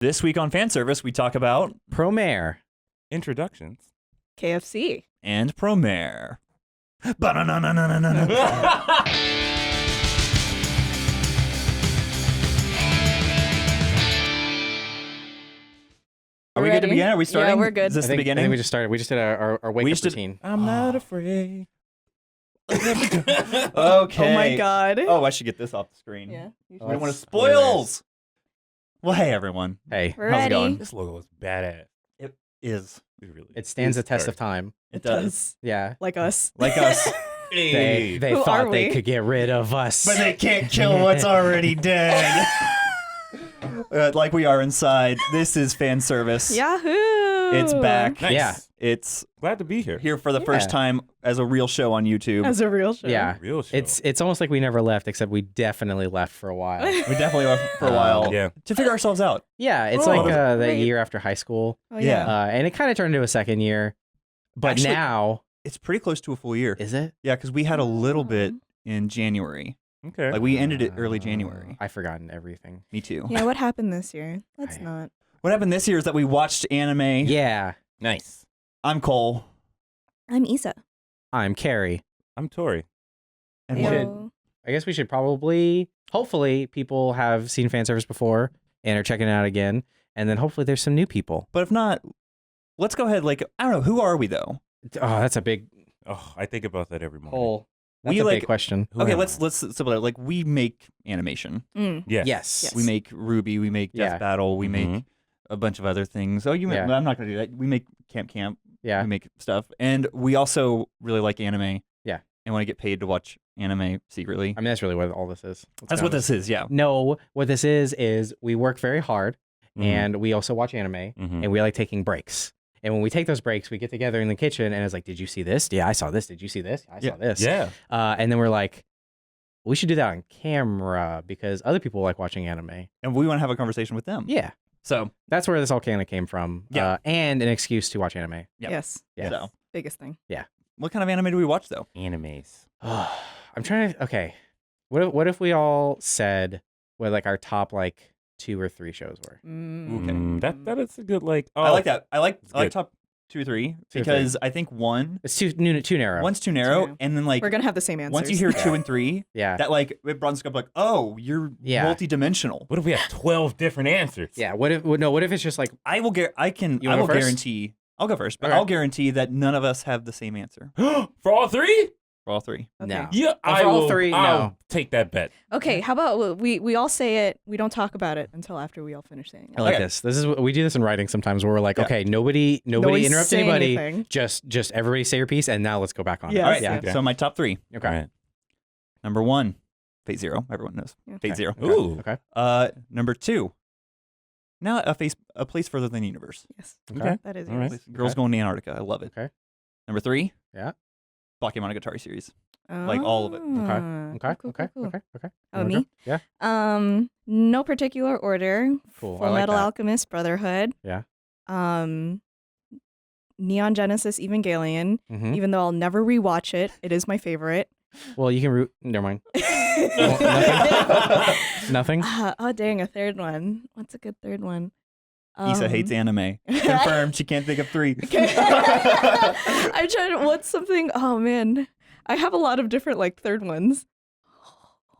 This week on Fan Service, we talk about Promare. Introductions. KFC. and Promare. Ba-na-na-na-na-na-na. Are we good to Ready? begin? Are we starting? Yeah, we're good. Is this I the think beginning? we just started. We just did our wake We up just did- routine. I'm not afraid. Okay. Oh my god. Oh, I should get this off the screen. Yeah. We you don't should. want to spoils. Well, hey everyone. Hey, We're How's it ready. going? This logo is badass. Is It really it stands the is test of dark. time. it does Yeah. Like us. like us, Hey. They Who thought are they we? could get rid of us. but they can't kill what's already dead. Like we are inside. This is Fan Service. Yahoo! It's back. Nice. Yeah. It's Glad to be here. here for the first Yeah. time as a real show on YouTube. As a real show. Yeah. Real show. It's almost like we never left, except we definitely left for a while. We definitely left for a while Yeah. to figure ourselves out. Yeah, it's Oh, like that great. year after high school, Oh, Yeah. yeah. and it kind of turned into a second year. But Actually- now, It's pretty close to a full year. is it? Yeah, because we had a little bit in January. Okay. Like we ended it early January. I've forgotten everything. Me too. Yeah, what happened this year? Let's I- not. What happened this year is that we watched anime. Yeah, Nice. I'm Cole. I'm Yssa. I'm Kerry. I'm Tori. And We what- should- I guess we should probably, hopefully, people have seen fan service before and are checking it out again, and then hopefully there's some new people. But if not, let's go ahead. Like, I don't know. Who are we though? Oh, that's a big Oh, I think about that every morning. hole. That's We a like- big question. Who Okay, am let's I? simplify it. Like we make animation. Mm. Yes. Yes. We make Ruby. We make Death Yeah. Battle. We make Mhm. a bunch of other things. Oh, you make, Yeah. I'm not gonna do that. We make Camp. Yeah. We make stuff, and we also really like anime. Yeah. And want to get paid to watch anime secretly. I mean, that's really what all this is. Let's That's be what honest. this is. Yeah. No, what this is we work very hard, Mhm. and we also watch anime, Mhm. and we like taking breaks. And when we take those breaks, we get together in the kitchen, and it's like, did you see this? Yeah, I saw this. Did you see this? I Yeah. saw this. Yeah. And then we're like, we should do that on camera because other people like watching anime. And we want to have a conversation with them. Yeah. So That's where this all kind of came from. Yeah. And an excuse to watch anime. Yep. Yes. Yeah. So Biggest thing. what kind of anime do we watch though? Animes. I'm trying to, okay. What if we all said what like our top like 2 or 3 shows were? Mm. That is a good like. Oh, I like that. I like good. top 2 or 3 2 or because I think one It's too narrow. one's too narrow, narrow. and then like We're gonna have the same answers. once you hear 2 and 3, Yeah. that like it broadens up. Like, oh, you're Yeah. multi-dimensional. What if we have 12 different answers? Yeah. What if it's just like, I will You I wanna will go first? guarantee. I'll go first, but Okay. I'll guarantee that none of us have the same answer For all 3? for all 3. Okay. no. Yeah. for all 3, I'll no. take that bet. Okay, how about we all say it, we don't talk about it until after we all finish saying I it. like Okay. this. This is what we do this in writing sometimes where we're like, Yeah. okay, nobody Nobody interrupt say anybody. anything. Just everybody say your piece and now let's go back on Yes. it. All right. Yeah. Okay. So my top 3. Okay. All right. Number 1, Fate Zero. Everyone knows. Yeah. Fate Okay. Zero. Okay. Ooh. Okay. Number 2. Now a place further than the universe. Yes. Okay. That is All right. yours. Girls Okay. going to Antarctica. I love it. Okay. Number 3. Yeah. Bakemonogatari series. Like all of it. Okay. Cool, Okay. cool, cool. Okay. Oh, You wanna me? go? Yeah. No particular order. Cool, I Full like Metal that. Alchemist Brotherhood. Yeah. Neon Genesis Evangelion. Mhm. Even though I'll never rewatch it, it is my favorite. Well, you can root. Never mind. Nothing. Oh dang, a third one. What's a good third one? Yssa hates anime. Confirmed. She can't think of 3. I'm trying to. What's something? Oh man, I have a lot of different like third ones.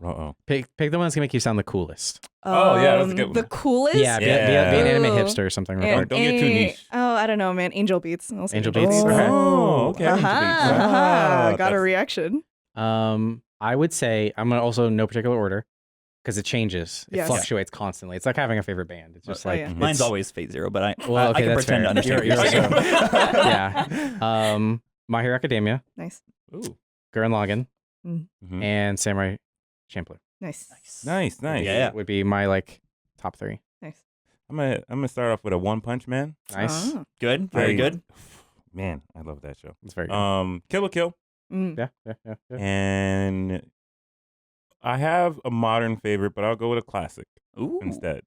Uh-oh. Pick the one that's gonna make you sound the coolest. Oh, yeah, that's a good one. The coolest. Yeah. Be Yeah. an anime Ooh. hipster or something. Real And- quick. Don't get too niche. Oh, I don't know, man. Angel Beats. I'll say Angel Beats. Beats. Okay. Oh, okay. Aha, Wow, aha, got a that's- reaction. I would say I'm gonna also no particular order because it changes. It Yes. fluctuates constly. It's like having a favorite band. It's just Oh, like yeah. Mine's it's- always Fate Zero, but Well, I okay, can that's pretend fair. to understand. You're what you're saying. Yeah. My Hero Academia, Nice, Ooh. Gurren Lagann, Mhm. and Samurai Champloo. nice, Nice, nice. Yeah. Would be my like top 3. nice. I'm gonna start off with a One Punch Man. Nice. Oh. Good. Very I- good. Man, I love that show. It's very good. Kill la Kill. Mm. Yeah. And I have a modern favorite, but I'll go with a classic Ooh. instead.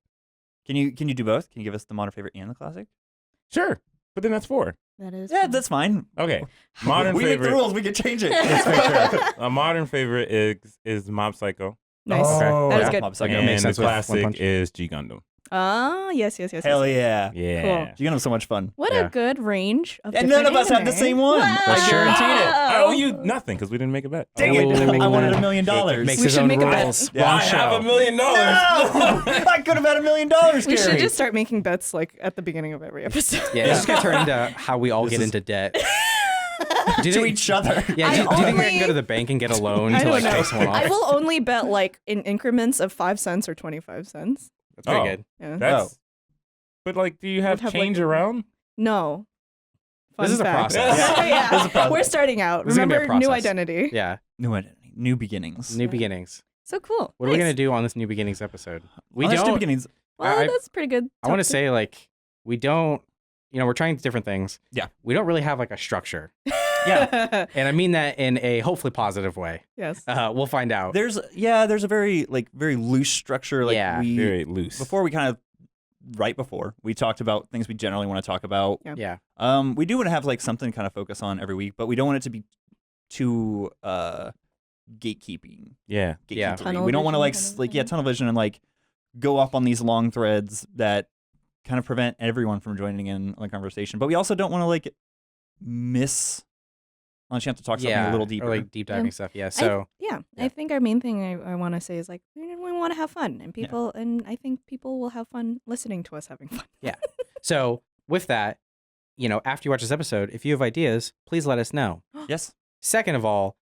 Can you do both? Can you give us the modern favorite and the classic? Sure. But then that's 4. That is. Yeah, fun. that's fine. Okay. Modern we make favorite. the rules. We can change it. Let's make sure. A modern favorite is Mob Psycho. nice. Okay. Oh, That is yeah. good. Mob Psycho. Okay. Makes And the sense with One classic Punch. is G Gundam. Yes. Hell yeah. Yeah. Cool. You're gonna have so much fun. What Yeah. a good range of And none of us have the anime. same one. Wow. I guaranteed it. I owe you nothing because we didn't make a bet. Dang Oh, it. I wanted man. $1 million. Makes We his should own make a bet. rules. Yeah. Wrong I have show. $1 million. No! I could have had $1 million, We should Gary. just start making bets like at the beginning of every episode. Yeah, this is gonna turn into how we all This get is- into debt. Do you to think- each other. Yeah, I do you think I can only- go to the bank and get a loan I to don't like know. pay someone I off? will only bet like in increments of 5 cents or 25 cents. That's pretty Oh. good. Yeah. That's. But like, do you have Would have, change like, around? No. This Fun is a fact. process. Yeah. This is a process. We're starting out. This is gonna be a Remember, new process. identity. Yeah, New identity. New beginnings. new beginnings. So cool. What are we Nice. gonna do on this new beginnings episode? We On this New don't. beginnings. Well, I- that's pretty good. I want to Top say like we don't. You know, we're trying different things. Yeah. We don't really have like a structure, Yeah. and I mean that in a hopefully positive way. Yes. We'll find out. There's a very very loose structure. Like Yeah. we Very loose. before we kind of right before we talked about things we generally want to talk about. Yeah. We do want to have like something to kind of focus on every week, but we don't want it to be too gatekeeping. Yeah. Yeah. Tunnel We don't want to vision like kind of like yeah thing. tunnel vision and like go up on these long threads that kind of prevent everyone from joining in on the conversation. But we also don't want to like miss on a chance to talk something Yeah. a little deeper. Or like deep diving stuff. Yeah. So Yeah. Yeah. I think our main thing I want to say is like we want to have fun and people and I think people will have fun listening to us having fun. so with that, you know, after you watch this episode, if you have ideas, please let us know. yes. Second of all,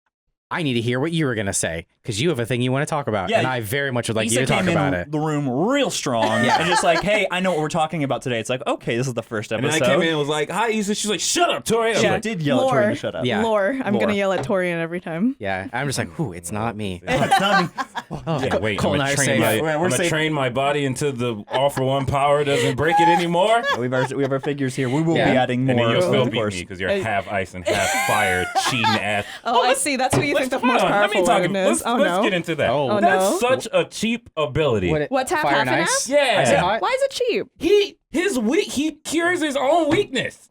I need to hear what you were gonna say because you have a thing you want to talk about, Yeah, and I very much would like you Issa to talk came about in it. the room real strong Yeah. and just like, hey, I know what we're talking about today. It's like, okay, this is the first And episode. then I came in and was like, "Hi, Issa." She's like, "Shut up, Tori." I was She like, did yell at Lore. Tori to shut up. Yeah. Lore. I'm Lore. gonna yell at Torrian every time. Yeah, I'm just like, ooh, it's not me. Oh, it's not me. Oh, Yeah, wait, Cole I'm and I gonna are train safe. my, We're I'm gonna safe. train my body until the all for one power doesn't break it anymore. we have our figures here. We will Yeah. be adding And more, then you'll still of beat course. me because you're half ice and half fire, cheating ass. Oh, I see. That's what you think the most powerful weapon is. Oh Let's no. get into that. Oh. Oh, That's no. such a cheap ability. What's half fire half and and ice? half? Yeah. Ice and hot? Why is it cheap? He cures his own weakness.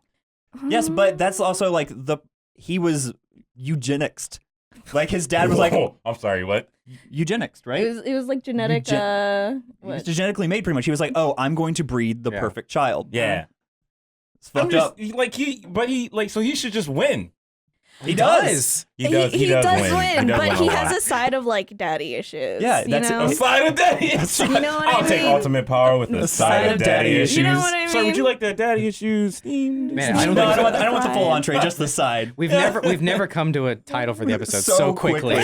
Yes, but that's also like he was eugenicsed. Like his dad was like Whoa, I'm sorry, what? eugenicsed, right? It was like genetic. He was What? genetically made, pretty much. He was like, "Oh, I'm going to breed the Yeah. perfect child." Yeah. It's I'm fucked just up. so he should just win. He does. He does win, does but win he a has lot. a side of like daddy issues. Yeah, you that's know? A side of daddy issues. You know what I I'll take mean? ultimate power with a side of daddy issues. You know what I Sorry, would mean? you like that daddy issues themed? Man, I don't No, think I don't want the full entree, just the side. we've never come to a title for the episode so quickly.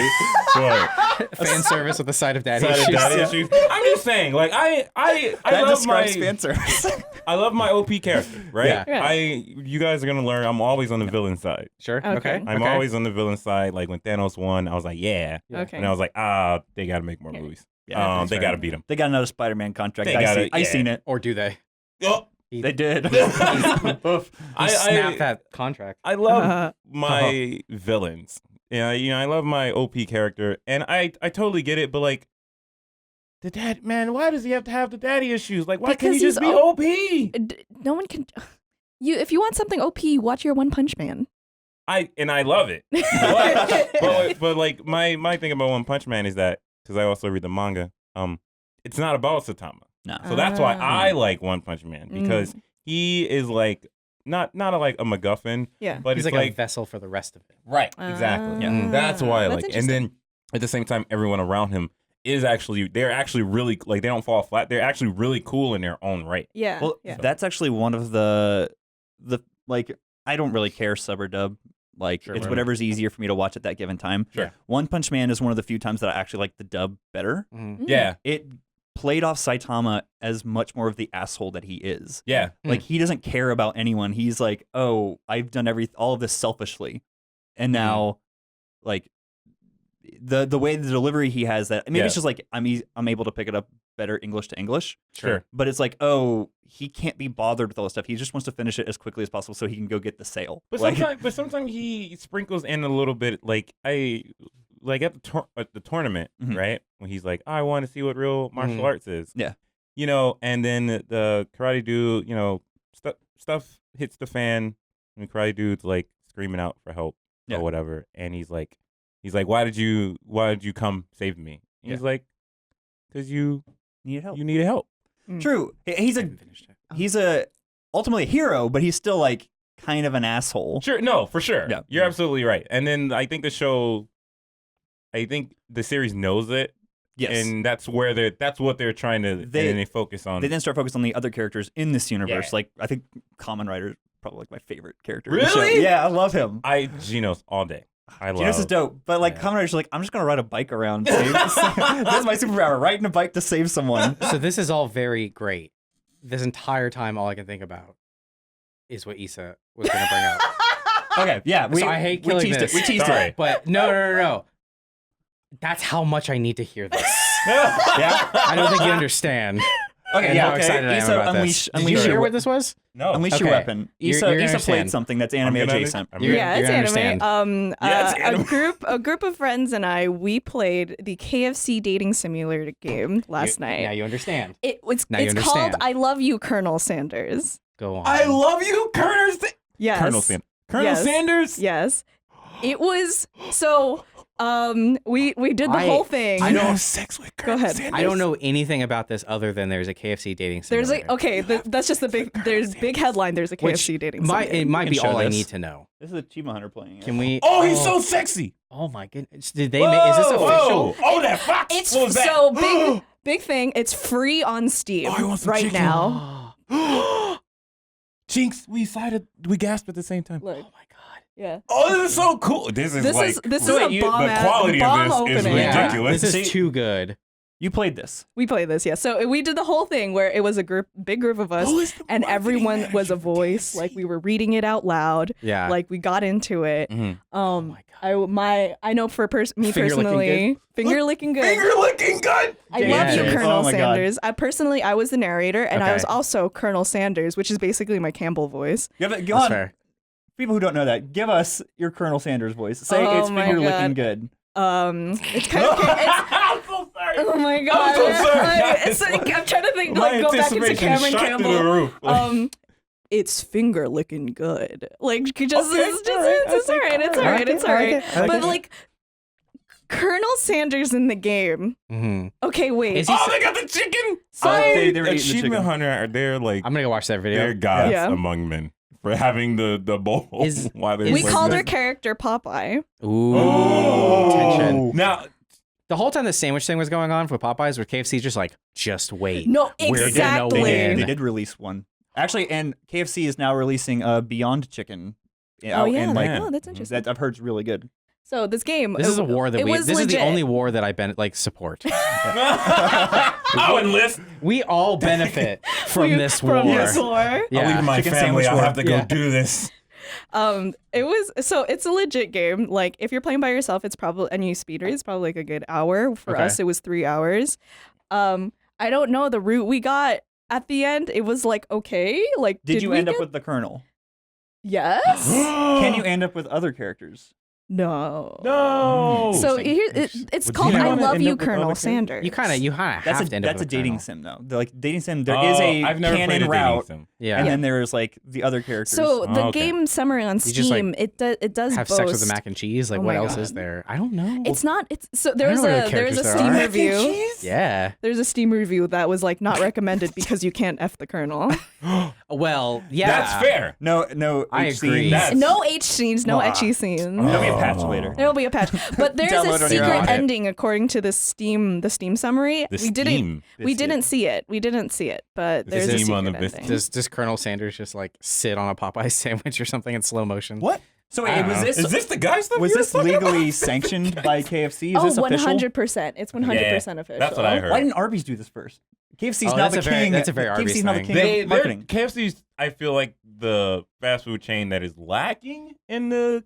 What? Fan service with the side of daddy Side of issues. daddy issues. I'm just saying, like I That love my describes fan service. I love my OP character, right? Yeah. Yeah. You guys are gonna learn. I'm always on the villain side. Sure. Okay. Okay. I'm okay. always on the villain side. Like when Thanos won, I was like, yeah. Okay. And I was like, they got to make more movies. Yeah, that's they fair. got to beat him. They got another Spider-Man contract. They got it, I yeah. seen it. Or do they? Oh, They did. He I snapped that contract. I love Uh-huh. my villains. Yeah, I love my OP character, and I totally get it. But like, the dad, man, why does he have to have the daddy issues? Like, why can't he Because just be he's OP? No one can. If you want something OP, watch your One Punch Man. I love it. but like my thing about One Punch Man is that because I also read the manga, it's not about Saitama. No. So that's why Ah. I like One Punch Man because he is like not like a MacGuffin, Yeah. but He's it's like a vessel for the rest of it. right, exactly. Yeah. That's why I That's like. And then at the same time, everyone around him they're actually really like they don't fall flat. They're actually really cool in their own right. Yeah. Well, yeah. that's actually one of the like I don't really care sub or dub. Like Sure, it's whatever. whatever's easier for me to watch at that given time. Sure. One Punch Man is one of the few times that I actually like the dub better. Mhm. Yeah, It played off Saitama as much more of the asshole that he is. yeah. Like he doesn't care about anyone. He's like, "Oh, I've done all of this selfishly." And now like the way the delivery he has that maybe it's Yeah. just like I'm able to pick it up better English to English. Sure. But it's like, oh, he can't be bothered with all this stuff. He just wants to finish it as quickly as possible so he can go get the sale. But Like, sometimes he sprinkles in a little bit like at the tournament, Mhm. right? When he's like, I want to see what real martial Mhm. arts is. Yeah. And then the karate dude, stuff hits the fan, and the karate dude's like screaming out for help Yeah. or whatever, and he's like, why did you come save me? And he's like, because you need help. needed help. True. He's I a haven't finished it. he's a ultimately a hero, but he's still like kind of an asshole. Sure, no, for sure. Yeah. You're absolutely right. And then I think the series knows it. Yes. And that's what they're trying to they focus on. They didn't start focusing on the other characters in this universe. Yeah. Like I think Kamen Rider is probably like my favorite character. Really? In the show. Yeah, I love him. Genos all day. Genos is dope, but like Kamen Rider's like, I'm just gonna ride a bike around. That's my superpower, riding a bike to save someone. So this is all very great. This entire time, all I can think about is what Yssa was going to bring up. Okay, yeah. So I hate killing this. We teased Sorry. it. But no. That's how much I need to hear this. Yeah. I don't think you understand. Okay, and yeah. how excited I am Issa, about unleash, this. Did unleash you your hear we- what this was? No. Unleash your Okay. weapon. You're Issa gonna played understand. something that's anime I'm gonna- adjacent. You're Yeah, it's gonna anime. understand. Yeah, it's anime. A group of friends and I, we played the KFC dating simulator game last night. Now you understand. Now you it's called understand. I Love You, Colonel Sanders. Go on. I love you, Colonel Yes. Colonel Yes. Sanders. Yes. It was so we did the whole thing. I You don't- have sex with Go Colonel ahead. Sanders. I don't know anything about this other than there's a KFC dating There's simulator. like okay, that's just the big there's big headline, there's a KFC dating simulator. It might can be show all I this. need to know. This is Achievement Hunter playing it. Can we? Oh, he's so sexy. Oh my goodness! Did they make? Is this official? Oh, that fox. It's What was that? so big thing. It's free on Steam Oh, he wants some right chicken. now. Jinx, we gasped at the same time. Look. Oh my god! Yeah. Oh, this is so cool. This is This like is a the bomb quality bomb of this is opening. Yeah, ridiculous. this is See- too good. You played this. We played this, yeah. So we did the whole thing where it was a big group of us, Who is the and marketing everyone was manager a for voice. KFC? Like we were reading it out loud. Yeah. Like we got into it. Mhm. my god. I know for me Finger licking personally, finger licking good. Finger licking good. I Yeah. love you, Yes. Colonel Oh my God. Sanders. I was the narrator, and I Okay. was also Colonel Sanders, which is basically my Campbell voice. Go That's on. fair. People who don't know that, give us your Colonel Sanders voice. Say Oh it's my finger licking God. good. It's kind of. I'm so sorry. Oh my god! so sorry. It's like, I'm trying to think, My like go back into anticipation Cameron shot through the Campbell. roof. It's finger licking good. Like just, Okay, it's all right, it's I alright, it's think- alright, it's alright. I like But it. like Colonel Sanders in the game. Mm-hmm. Okay, wait. Is he? Oh, they got the chicken. So- they were eating the Achievement chicken. Hunter, they're like I'm gonna go watch that video. they're gods Yeah. among men for having the bowl. Is- while they're we is- called playing our character Popeye. Ooh, Oh. tension. Now, The whole time the sandwich thing was going on for Popeyes, with KFC just like, just wait. No, We're gonna exactly. win. They did release one. Actually, and KFC is now releasing Beyond Chicken. Oh out yeah, in, like, oh that's interesting. that I've heard is really good. So this game. This is a war that it was this is the legit. only war that I support. I'll enlist. We all benefit from this war. From this war. I'll Yeah. leave my Chicken family. sandwich I'll war. have to go Yeah. do this. It was so it's a legit game. Like if you're playing by yourself, it's probably and you speed rate, it's probably like a good hour. For Okay. us, it was 3 hours. I don't know the route we got at the end. It was like okay, like Did you we end up get- with the Colonel? Yes. Can you end up with other characters? No. No. So Interesting. here Interesting. it's Would called you I wanna Love end You, up with Colonel other Sanders. You kind of have That's to end up a with dating Colonel. sim though. Like dating sim, there is a I've never played canon a route, dating sim. Yeah. and then there's like the other characters. So the Oh, okay. game summary on You just, like, Steam, it does Have boast. sex with the mac and cheese. Like Oh what my else God. is there? I don't know. It's not. It's so I there's don't know what a characters there's a there Steam are. review. Yeah. There's a Steam review that was like not recommended because you can't F the Colonel. Well, yeah. That's fair. no, I HC. agree. That's- No H scenes, no Ah. etchy scenes. There'll be a patch later. There'll be a patch, but there's Download a on your secret own. ending according to the Steam summary. The we didn't Steam. we didn't see it. We didn't see it, but The there's a Steam on secret the bis- ending. Does Colonel Sanders just like sit on a Popeye sandwich or something in slow motion? What? So I wait, don't was know. this Is this the guy stuff? was you were this talking legally about? sanctioned by KFC? Is Oh, this official? 100%. It's 100% official. That's what I heard. Why didn't Arby's do this first? KFC's Oh, now that's the a very- king. that's a very Arby's KFC's now the thing. king of They're marketing. KFC's. I feel like the fast food chain that is lacking in the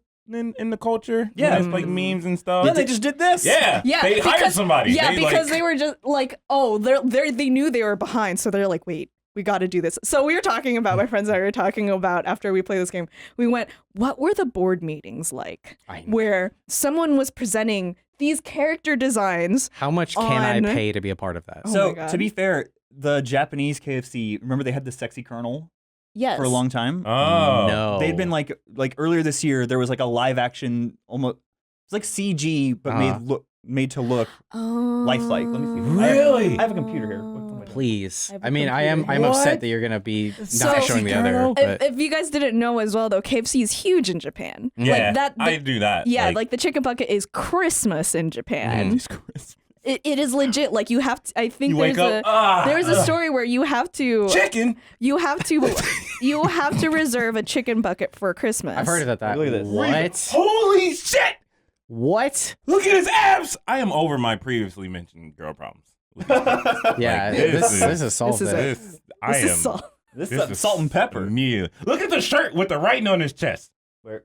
culture. Yeah. It's like memes and stuff. Yeah, they just did this. Yeah, Yeah, they hired because- somebody. Yeah, They, because like, they were just like, oh, they knew they were behind, so they're like, wait, we got to do this. So we were talking about, my friends and I were talking about after we play this game, we went, what were the board meetings like? I know. Where someone was presenting these character designs. How much can I on- pay to be a part of that? Oh So my God. to be fair, the Japanese KFC, remember they had the sexy Colonel Yes. for a long time. Oh No. They'd been like earlier this year, there was like a live action almost it's like CG but Uh-huh. made to look Oh. lifelike. Let me see. Really? I have a computer here. What am I doing? Please. have I a mean, I'm What? upset that you're gonna be So- not showing the other. But If you guys didn't know as well, though, KFC is huge in Japan. Yeah, like that. I do that. Yeah, like the chicken bucket is Christmas in Japan. It's Christmas. It is legit. Like you have to. I think You wake there's up. there's a story where you have to Chicken. you have to reserve a chicken bucket for Christmas. I've heard of that. Look at this. What? Holy shit! What? Look at his abs. I am over my previously mentioned girl problems. Yeah, Like, this is solved. This is it. This, I This am. is salt. This this is salt and pepper. Meal. Look at the shirt with the writing on his chest. Where?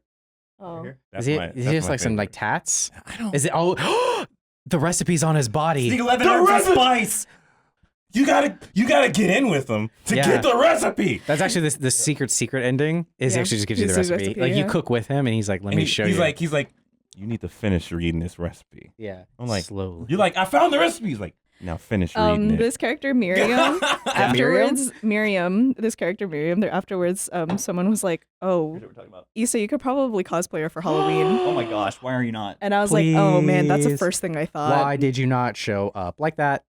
Oh. Is he just like some like tats? I don't. Is it? Oh, the recipe's on his body. The 11 The herbs of recipe- spice. You gotta get in with them to Yeah. get the recipe. That's actually the secret ending. Is Yeah. actually just gives you the Gives you the recipe. recipe, Like you yeah. cook with him, and he's like, "Let And me show he's you." like, you need to finish reading this recipe. yeah. I'm like, slowly. You're like, I found the recipe. He's like, now finish reading it. This character Miriam. Afterwards, Miriam. This character Miriam. There afterwards, someone was like, "Oh, Here's what we're talking about. Issa, you could probably cosplay her for Halloween." Oh my gosh, why are you not? And I was like, "Oh man, that's the Please. first thing I thought." Why did you not show up like that?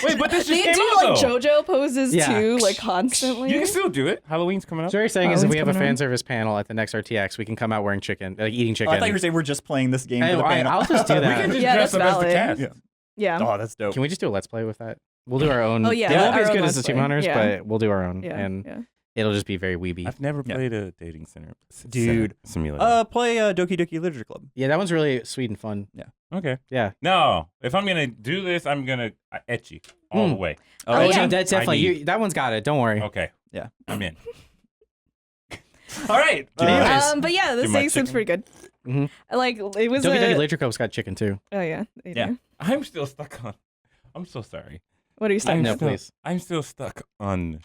Wait, but this just They came do out, like though. JoJo poses Yeah. too, like constantly. You can still do it. Halloween's coming up. So what you're saying is, if Halloween's we have a coming fan on. service panel at the next RTX, we can come out wearing chicken, like eating Oh, chicken. I thought you were saying we're just playing this game Hey, for the panel. I'll just do We that. can just Yeah, dress that's up as the valid. cast. Yeah. Yeah. Oh, that's dope. Can we just do a let's play with that? We'll do our own. Oh, yeah, It won't be our as own good as the let's Team play. Hunters, Yeah. but we'll do our own, Yeah. and yeah. it'll just be very weeby. I've never Yeah. played a dating center Dude. simulator. Play Doki Doki Literature Club. Yeah, that one's really sweet and fun. Okay. Yeah. No, if I'm gonna do this, I'm gonna etchy all the way. Oh, Oh, yeah. that's definitely I need- that one's got it. Don't worry. Okay. Yeah. I'm in. All right. Anyways. But yeah, this Do my thing seems chicken. pretty good. Mhm. Like it was Doki Doki a. Literature Club's got chicken too. Oh yeah. They Yeah. do. I'm still stuck on. I'm so sorry. What are you saying? No, still, please. I'm still stuck on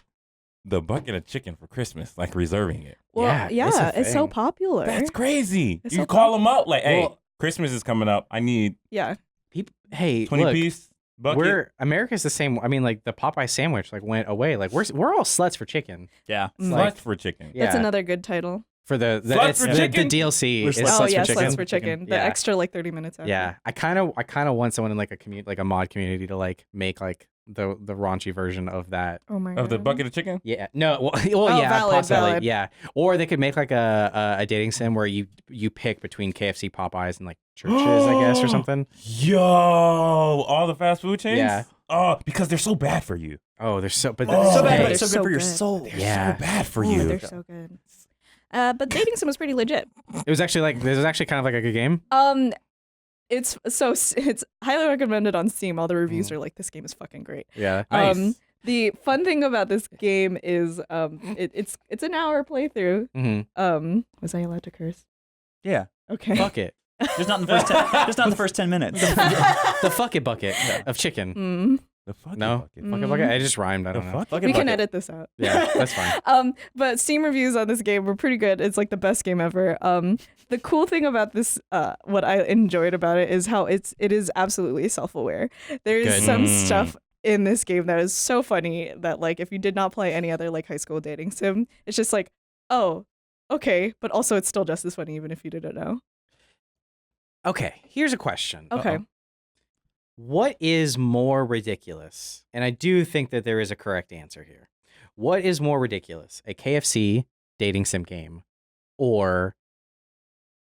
the bucket of chicken for Christmas, like reserving it. Well, Yeah, yeah, it's a it's so thing. popular. That's crazy. It's You so call them up like, hey, Well- Christmas is coming up. I need Yeah. People, hey, 20 look, piece bucket. we're America's the same. I mean, like the Popeye sandwich like went away. Like we're all sluts for chicken. Yeah. Mm. Sluts like- for chicken. Yeah. That's another good title. For the Sluts it's for the chicken? DLC We're is sluts. sluts Oh yeah, for chicken. sluts for chicken. The Yeah. extra like 30 minutes after. Yeah, I kind of want someone in like a mod community to like make like the raunchy version of that. Oh my god. Of the bucket of chicken? Yeah, no, well, Oh, yeah, valid, possibly, valid. yeah. Or they could make like a dating sim where you pick between KFC, Popeyes, and like churches, I guess, or something. Yo, all the fast food chains? Yeah. Oh, because they're so bad for you. Oh, they're so, but Oh, So bad, hey, but it's so so good for your good. soul. They're Yeah. so bad for Ooh, you. they're so good. But dating sim was pretty legit. it was actually like this was actually kind of like a good game. It's highly recommended on Steam. All the reviews are like, this game is fucking great. Yeah, Nice. The fun thing about this game is it's an hour playthrough. mm-hmm. Was I allowed to curse? Yeah. Okay. Fuck it, Just not in the first 10, just not in the first 10 minutes. the fuck it bucket of chicken. Mm. The fucking No, bucket. fuck it bucket. I just rhymed. I The don't know. fuck? Fucking We can bucket. edit this out. Yeah, that's fine. But Steam reviews on this game were pretty good. It's like the best game ever. The cool thing about this, what I enjoyed about it is how it is absolutely self-aware. There's Good. some Mm. stuff in this game that is so funny that like if you did not play any other like high school dating sim, it's just like, oh, okay, but also it's still just as funny even if you didn't know. Okay, here's a question. Okay. What is more ridiculous? And I do think that there is a correct answer here. What is more ridiculous? A KFC dating sim game or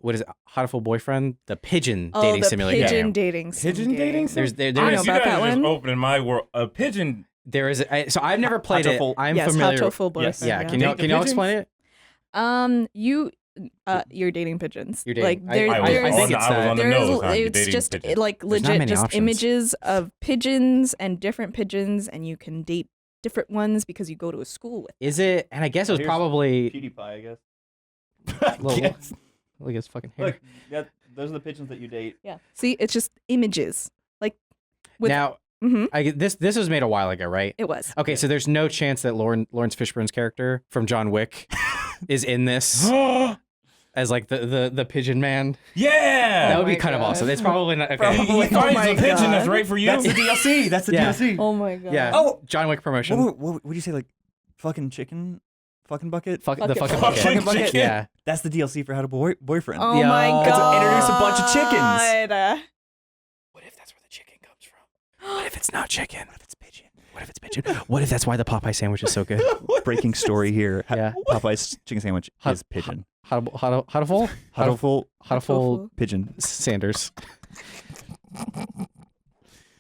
what is it? Hotful Boyfriend? The pigeon Oh, dating the simulator. pigeon Yeah. dating sim Pigeon dating game. sim? There's I know you about guys that are just one. opening my world. A pigeon. there is so I've never played it. Hotful- I'm yes, familiar. Hotful boyfriend. yes. Yeah, Date can the y'all pigeons? explain it? You're dating pigeons. You're dating. Like there, I was, there's, think on, it's I was that. on the there's nose. Huh? You're it's dating just pigeons. like There's not legit many just options. images of pigeons and different pigeons, and you can date different ones because you go to a school with. Is it? And I guess it was Here's probably PewDiePie, I guess. little, Yes. look at his fucking hair. Look, yeah, those are the pigeons that you date. Yeah. See, it's just images. Like with Now, this was made a while ago, right? it was. Okay, so there's no chance that Lawrence Fishburne's character from John Wick is in this as like the pigeon man. Yeah. That would my be kind of God. awesome. It's probably not. Okay. Probably. He Oh finds my a pigeon God. that's right for you. That's the DLC. That's the Yeah. DLC. Oh my god. Yeah. Oh! John Wick promotion. What would you say, like, fucking chicken? Fucking bucket? Fuck, Fuck the it. fucking Fuck bucket. it. bucket? Chicken. Yeah. That's the DLC for How to Boyfriend. Oh Yo. my It's god. introduce a bunch of chickens. What if that's where the chicken comes from? What if it's not chicken? What if it's pigeon? What if it's pigeon? What if that's why the Popeye sandwich is so good? Breaking story here. Yeah. Popeye's chicken sandwich is pigeon. Huddleful Pigeon. Sanders.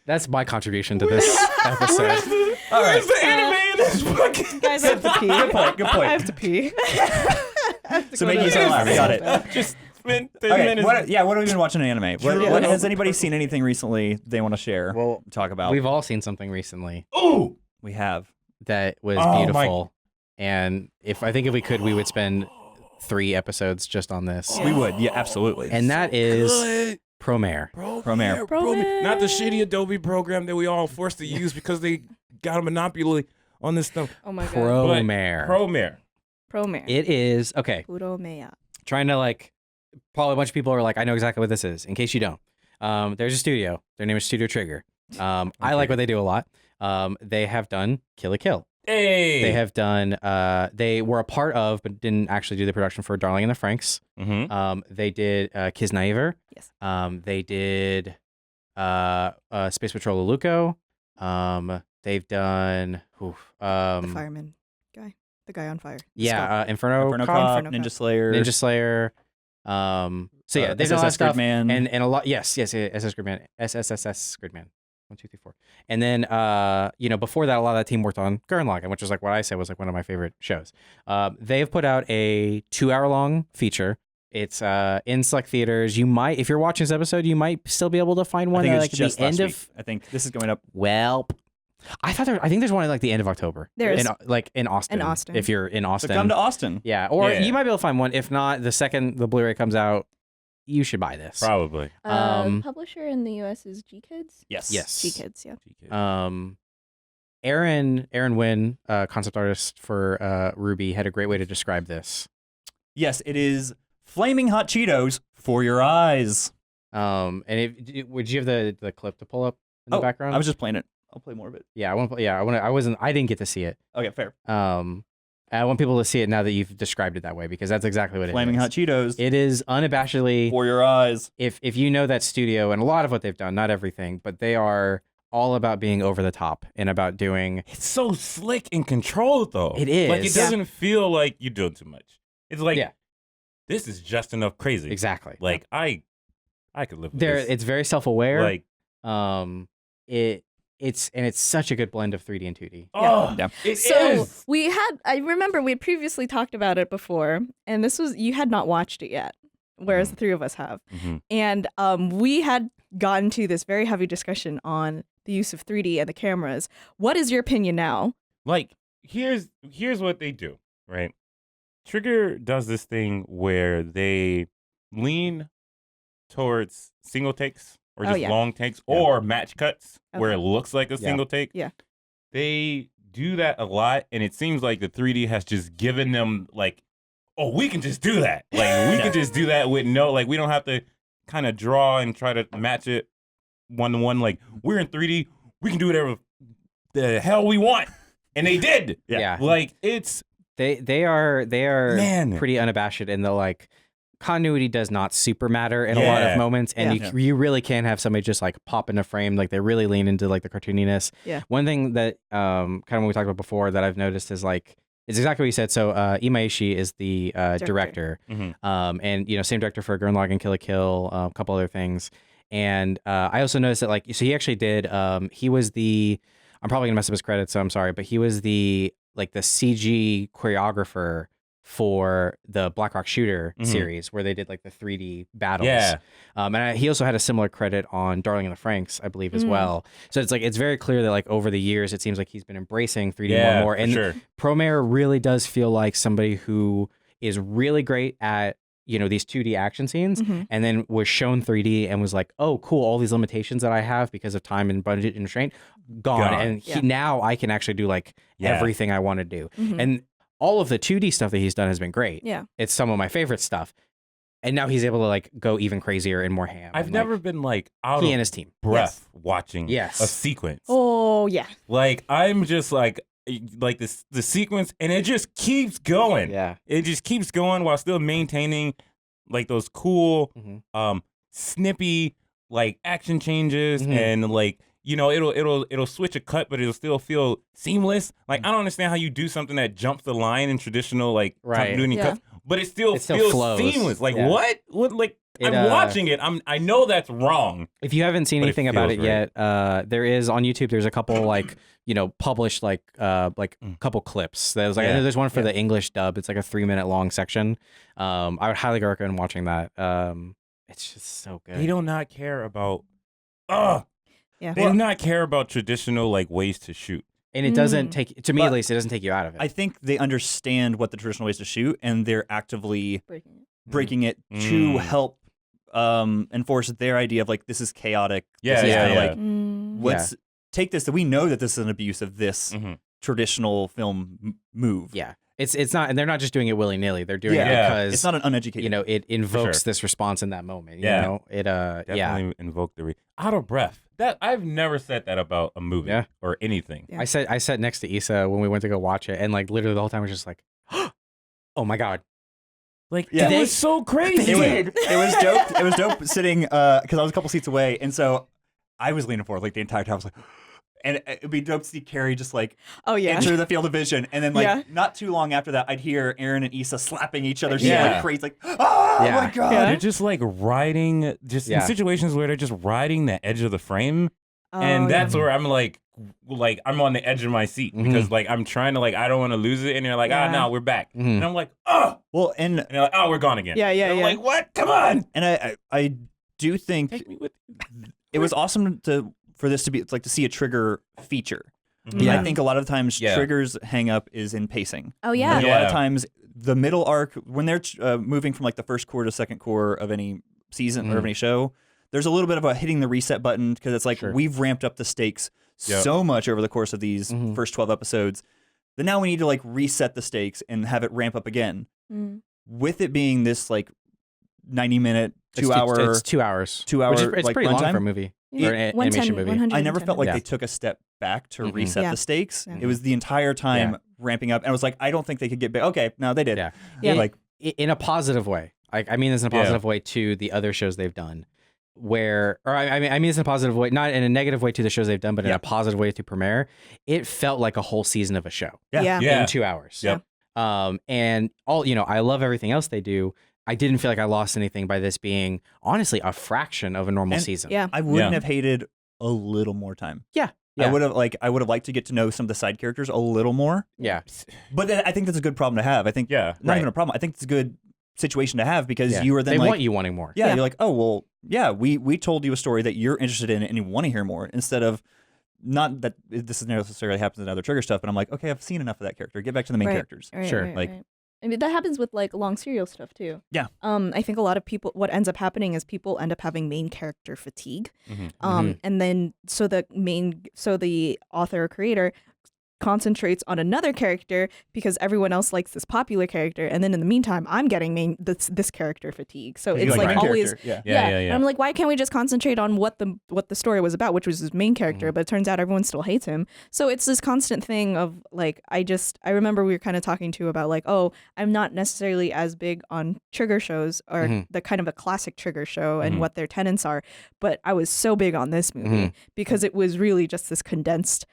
That's my contribution to this episode. All right. Where's the anime in this fucking? Guys, I have to pee. Good point. Good I point. have to pee. So make you sound loud. Got it. Just spent 10 Okay. minutes. What have we been watching in anime? What has anybody seen anything recently they want to share? Well, talk about. We've all seen something recently Ooh. We have. that was Oh, my- beautiful. And if we could, we would spend 3 episodes just on this. We would. Yeah, absolutely. And that is Good. Promare. Promare. Not the shitty Adobe program that we all forced to use because they got a monopoly on this stuff. Oh my god. Promare. Promare. It is okay. Promare. Trying to probably a bunch of people are like, I know exactly what this is. In case you don't, there's a studio. Their name is Studio Trigger. I like what they do a lot. They have done Kill la Kill. Hey. They have done. They were a part of, but didn't actually do the production for Darling in the Franxx. Mm-hmm. They did Kisnaiver. Yes. They did Space Patrol Aluko. They've done The fireman guy. The guy on fire. yeah, Inferno Inferno Cop, Cop, Inferno Ninja Cop. Slayer. Ninja Slayer. So yeah, they've done a lot of SSS stuff, Gridman. and a lot. Yes, SS Gridman, SSSS Gridman. 1, 2, 3, 4. And then, before that, a lot of that team worked on Gurren Lagann, which is what I said was one of my favorite shows. They have put out a 2-hour-long feature. It's in select theaters. You might, if you're watching this episode, you might still be able to find one I think at it's just the end last of. week. I think this is going up. Well, I think there's one at the end of October. There is. in Austin. In Austin. If you're in Austin. So come to Austin. Yeah, or Yeah. you might be able to find one. If not, the second the Blu-ray comes out, you should buy this. Probably. Publisher in the U.S. is G Kids. Yes. Yes. G Kids, yeah. Aaron Wynn, concept artist for Ruby, had a great way to describe this. Yes, it is flaming hot Cheetos for your eyes. Would you have the clip to pull up in the background? I was just playing it. I'll play more of it. Yeah, I didn't get to see it. Okay, fair. I want people to see it now that you've described it that way because that's exactly what Flaming it is. hot Cheetos It is unabashedly for your eyes. if you know that studio and a lot of what they've done, not everything, but they are all about being over the top and about doing. It's so slick and controlled, though. It is. Like, it doesn't feel like you're doing too much. It's like, Yeah. this is just enough crazy. Exactly. Like, I could live with There, this. it's very self-aware. Like, It's such a good blend of 3D and 2D. oh, Yeah. it So is. I remember we had previously talked about it before, and you had not watched it yet, whereas the three of us have. Mhm. And we had gotten to this very heavy discussion on the use of 3D and the cameras. What is your opinion now? Like, here's what they do, right? Trigger does this thing where they lean towards single takes or Oh, just yeah. long takes or match cuts where it Okay. looks like a single take. Yeah. They do that a lot, and it seems like the 3D has just given them like, oh, we can just do that. Like, we can just do that with we don't have to kind of draw and try to match it 1-to-1. Like, we're in 3D, we can do whatever the hell we want. And they did. Yeah. Like, it's They are Man. pretty unabashed in the continuity does not super matter in a lot Yeah. of moments, and Yeah. you really can have somebody just pop in a frame. Like they really lean into the cartooniness. Yeah. One thing that kind of when we talked about before that I've noticed is it's exactly what you said. So Imaishi is the director, Mhm. and same director for Gurren Lagann, Kill la Kill, a couple other things. And I also noticed that so he actually did. He was the. I'm probably gonna mess up his credits, so I'm sorry, but he was the CG choreographer for the Black Rock Shooter Mhm. series where they did the 3D battles. Yeah. And he also had a similar credit on Darling in the Franxx, I believe, as well. So it's very clear that over the years, it seems like he's been embracing 3D more and more. for And sure. Promare really does feel like somebody who is really great at these 2D action scenes, Mhm. and then was shown 3D and was like, oh, cool, all these limitations that I have because of time and budget and restraint, gone. Gone. And Yeah. now I can actually do Yeah. everything I want to do. Mhm. And all of the 2D stuff that he's done has been great. Yeah. It's some of my favorite stuff. And now he's able to go even crazier and more ham. I've and, never been out he of and his team. breath watching Yes. a sequence. Oh, yeah. I'm just this the sequence, and it just keeps going. Yeah. It just keeps going while still maintaining those cool Mhm. snippy action changes Mhm. and it'll switch a cut, but it'll still feel seamless. Like I don't understand how you do something that jumps the line in traditional continuity cuts, but it still feels flows. seamless. Like Yeah. what? I'm watching it. I know that's wrong. If you haven't seen But it anything about feels it yet, there is on YouTube. There's a couple published couple clips. I know there's one for the English dub. It's like a 3-minute long section. I would highly recommend watching that. It's just so good. They do not care about. Yeah. They do not care about traditional ways to shoot. And it doesn't take, to me But at least, it doesn't take you out of it. I think they understand what the traditional ways to shoot, and they're actively breaking it to help enforce their idea of this is chaotic. Yeah, this is yeah, kinda let's take this. That we know that this is an abuse of this traditional film move. Yeah. It's not, and they're not just doing it willy nilly. They're doing it Yeah. because It's not an uneducated. it invokes sure. this response in that moment. Yeah. You know, it Definitely invoke the out of breath. That I've never said that about a movie or anything. Yeah. I sat next to Yssa when we went to go watch it, and literally the whole time I was just like, oh my god. That was so crazy. It was dope. It was dope sitting because I was a couple seats away, and so I was leaning forward the entire time. I was like, and it'd be dope to see Kerry just enter the field of vision, and then not too long after that, I'd hear Aaron and Yssa slapping each other, crazy, oh my god! They're just riding, in situations where they're just riding the edge of the frame, and that's where I'm I'm on the edge of my seat because I'm trying to I don't want to lose it, and they're like, no, we're back, and I'm like, oh, well, and they're like, oh, we're gone again. Yeah. And I'm like, what? Come on! And I do think Take me with you. it was awesome for this to be to see a trigger feature. Yeah. I think a lot of times triggers hang up is in pacing. Oh yeah. And a lot of times the middle arc when they're moving from the first core to second core of any season or of any show, there's a little bit of a hitting the reset button because it's we've ramped up the stakes so much over the course of these first 12 episodes that now we need to reset the stakes and have it ramp up again. With it being this 90-minute, 2 hour, it's 2 hours. 2 hour, It's pretty long runtime. for a movie. Or an animation movie. I never felt like Yeah. they took a step back to reset the stakes. Yeah. It was the entire time ramping up, and I was I don't think they could get back. Okay, no, they did. Yeah. In a positive way. I mean this in a positive way to the other shows they've done. I mean this in a positive way, not in a negative way to the shows they've done, but in a positive way to Promare. It felt like a whole season of a show. Yeah. In 2 hours. Yep. And I love everything else they do. I didn't feel like I lost anything by this being honestly a fraction of a normal season. Yeah. I wouldn't have hated a little more time. Yeah. I would have liked to get to know some of the side characters a little more. Yeah. But I think that's a good problem to have. I think not even a problem. I think it's a good situation to have because you are then they want you wanting more. Yeah, you're like, oh well, yeah, we told you a story that you're interested in and you want to hear more instead of not that this necessarily happens in other Trigger stuff, but I'm like, okay, I've seen enough of that character. Get back to the main characters. Sure. Right. I mean, that happens with long serial stuff too. Yeah. I think a lot of people, what ends up happening is people end up having main character fatigue. And then so the author or creator concentrates on another character because everyone else likes this popular character, and then in the meantime I'm getting this character fatigue. So it's always And I'm like, why can't we just concentrate on what the story was about, which was his main character? But it turns out everyone still hates him. So it's this constant thing of I remember we were kind of talking to about oh, I'm not necessarily as big on Trigger shows or the kind of a classic Trigger show and what their tenets are, but I was so big on this movie because it was really just this condensed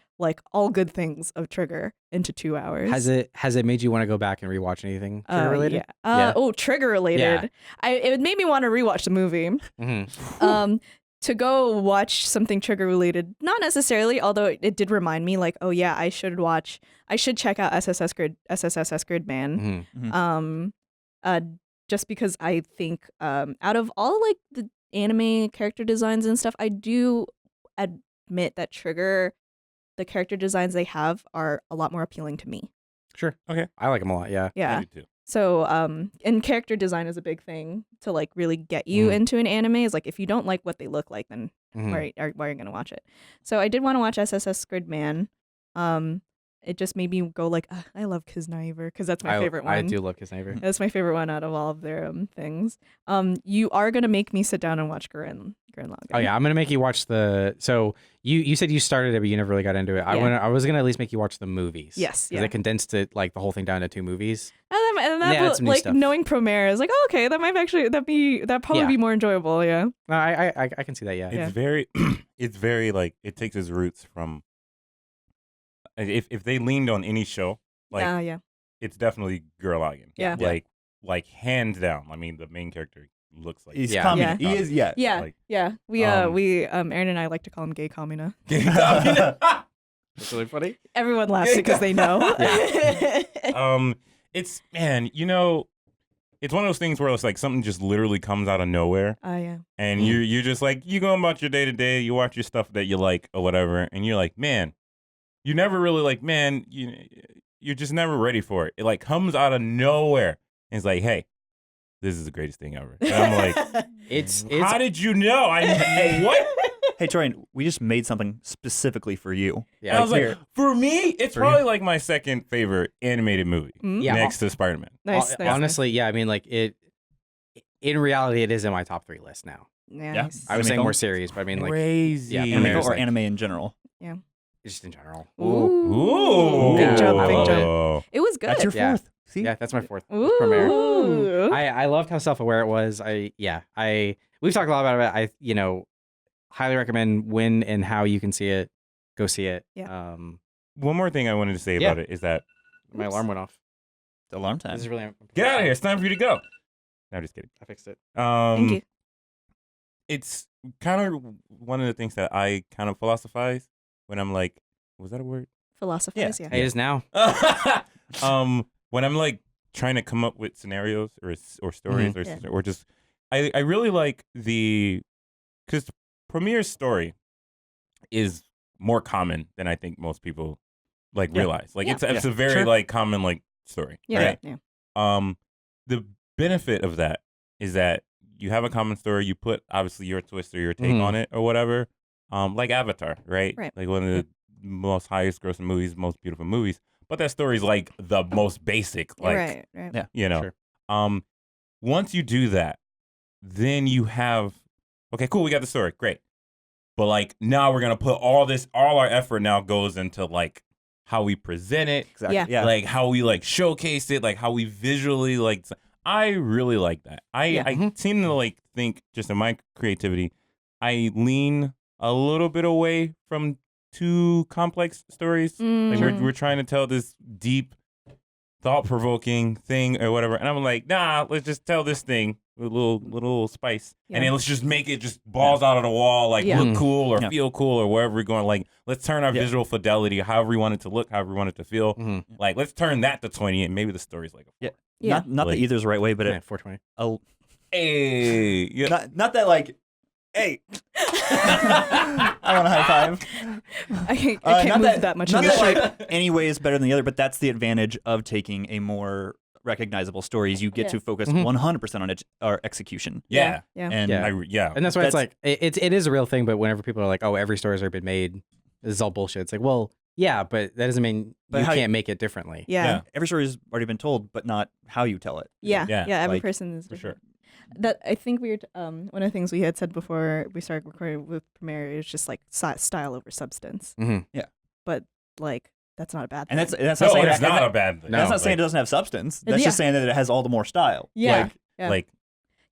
all good things of Trigger into 2 hours. Has it made you want to go back and rewatch anything Trigger related? Yeah. Oh, Trigger related. Yeah. It made me want to rewatch the movie. To go watch something Trigger related, not necessarily, although it did remind me oh yeah, I should check out SSS Gridman. Just because I think out of all the anime character designs and stuff, I do admit that Trigger, the character designs they have are a lot more appealing to me. Sure. Okay. I like them a lot. Yeah. Yeah. I do too. So, and character design is a big thing to really get you into an anime. Is if you don't like what they look like, then why are you going to watch it? So I did want to watch SSS Gridman. It just made me go I love Kiznaiver because that's my favorite one. I do love Kiznaiver. That's my favorite one out of all of their things. You are gonna make me sit down and watch Gurren Lagann. Oh yeah, I'm gonna make you watch so you said you started it but you never really got into it. I was gonna at least make you watch the movies. Yes, because they condensed it the whole thing down to 2 movies. and they added that some new like stuff. knowing Promare is like, oh, okay, that might actually that'd probably be more enjoyable. Yeah. No, I can see that. Yeah. It's very, it's very like it takes its roots from. If they leaned on any show, like Yeah. it's definitely Gurlagan. Yeah. Like hands down. I mean, the main character looks like He's Yeah. communist. Yeah. He is, yeah. Yeah. Like, Yeah. We Aaron and I like to call him Gay Kamina. That's really funny. Everyone laughs because they know. It's man, it's one of those things where it's like something just literally comes out of nowhere, Yeah. and you're just like you go about your day to day, you watch your stuff that you like or whatever, and you're like, man, you never really like, man, you're just never ready for it. It like comes out of nowhere, and it's like, hey, this is the greatest thing ever. And I'm like, It's how did you know? What? Hey, Torrian, we just made something specifically for you. yeah. And I was here. like, for me, it's For probably like my second favorite animated movie Yeah. next to Spider-Man. Nice. Honestly, yeah. I mean, like it. In reality, it is in my top 3 list now. Nice. I was saying Anime more film? serious, but I mean, like Crazy. yeah, Anime Primare's or like- anime in general. just in general. Ooh. Big jump, big Oh. jump. It was good. That's your Yeah. fourth. See? Yeah, that's my 4th. Ooh. Promare. I loved how self-aware it was. We've talked a lot about it. Highly recommend when and how you can see it. Go see it. Yeah. One more thing I wanted to say about it is that My alarm went off. It's alarm time. This is really get out of here. It's time for you to go. No, I'm just kidding. I fixed it. Thank you. It's kind of one of the things that I kind of philosophize when I'm like, was that a word? Philosophize. Yeah. It is now. When I'm like trying to come up with scenarios or stories Yeah. or just I really like because Promare's story is more common than I think most people realize. Like it's a very Sure. like common like story. Yeah. Right? Yeah. The benefit of that is that you have a common story, you put obviously your twist or your take Mhm. on it or whatever. Like Avatar, right? Right. Like one of the most highest grossing movies, most beautiful movies. But that story's like the most basic, like Right. Right. Yeah. Sure. once you do that, then you have okay, cool, we got the story, great. But like now we're gonna put all our effort now goes into like how we present it, Exactly. Yeah. Yeah. like how we like showcase it, like how we visually like. I really like that. I seem to like think just in my creativity, I lean a little bit away from too complex stories. Like we're trying to tell this deep, thought-provoking thing or whatever, and I'm like, nah, let's just tell this thing with a little spice, and then let's just make it just balls out of the wall, like Yeah. look cool or Yeah. feel cool or wherever we're going. Like let's turn our visual fidelity, however we want it to look, however we want it to feel. Mhm. Like let's turn that to 20, and maybe the story's like a 4. Yeah. Not Like- that either's the right way, but Yeah, 420. Hey, yeah. not that like, hey, I want a high five. I can't Not move that much in Not this that shape. like any way is better than the other, but that's the advantage of taking a more recognizable story. Is you get Yeah. to focus Mhm. 100% on our execution. Yeah. Yeah. And Yeah. And that's why it's That's- like it is a real thing. But whenever people are like, "Oh, every story's already been made," this is all bullshit. It's like, well, yeah, but that doesn't mean But you how- can't make it differently. Yeah. every story's already been told, but not how you tell it. Yeah. Yeah, Yeah. Every like, person is for different. sure. That I think one of the things we had said before we started recording with Premiere is just like style over substance. Mm-hmm. But like that's not a bad And thing. that's No, not saying it's that, not a bad thing. No, that's not Like- saying it doesn't have substance. That's Yeah. just saying that it has all the more style. Yeah. Like, Yeah. Like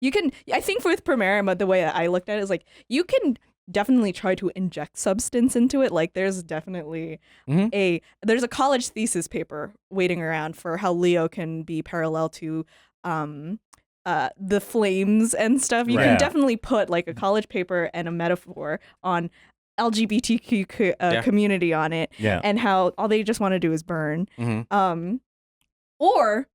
You can, I think with Promare, but the way I looked at it is like, you can definitely try to inject substance into it. Like there's definitely Mhm. there's a college thesis paper waiting around for how Leo can be parallel to the flames and stuff. You Right. can definitely put like a college paper and a metaphor on LGBTQ community on it, yeah. and how all they just want to do is burn. Mhm. Or